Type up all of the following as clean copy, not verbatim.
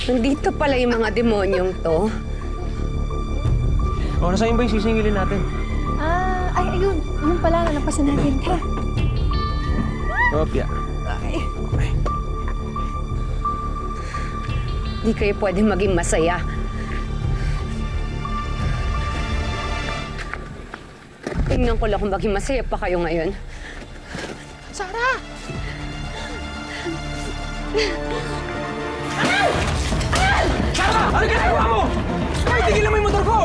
Nandito pala yung mga demonyong to. O, nasaan ba yung sisingilin natin? Ayun. Yun pala, nalampasan natin. Tara. Opya. Di kayo pwede maging masaya. Tingnan ko lang kung maging masaya pa kayo ngayon. Sarah! Sarah! Ano ginagawa mo? Ay, tigilan mo yung motor ko!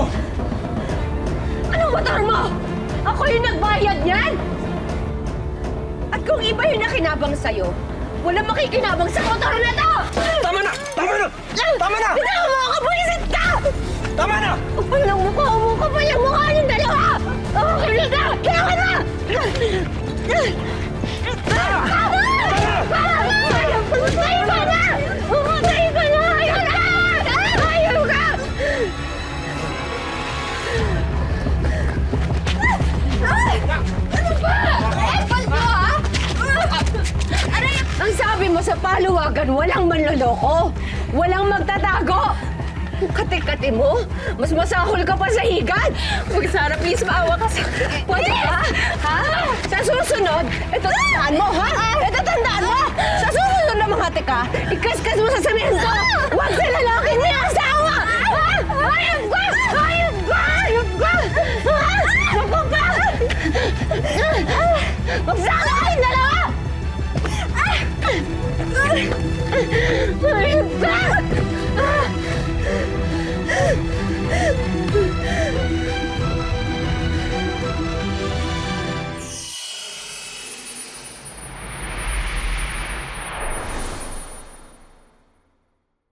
Anong motor mo? Ako yung nagbayad niyan! At kung iba yung nakinabang sa'yo, walang makikinabang sa motor na to! Tama na! Tama na! Tama na! Bitaw mo ako! Bulisit ka! Tama na! Upal ng mukha mo! Kapal yung mukha niyong dalawa! Okay na! Kaya ka na! Pumatay ka na! Pumatay ka na! Ayaw na! Ayaw ka! Ano ba? Epal mo, ha? Ang sabi mo sa paluwagan, walang manloloko. Walang magtatago. Ang kati-kati mo, mas masahol ka pa sa higad. Huwag, Sarah, please, maawa ka sa... Pwede ba? Ha? Sa susunod, ito tandaan mo, ha? Ito tandaan mo! Sa susunod na mga tika, ikaskas mo sa semento!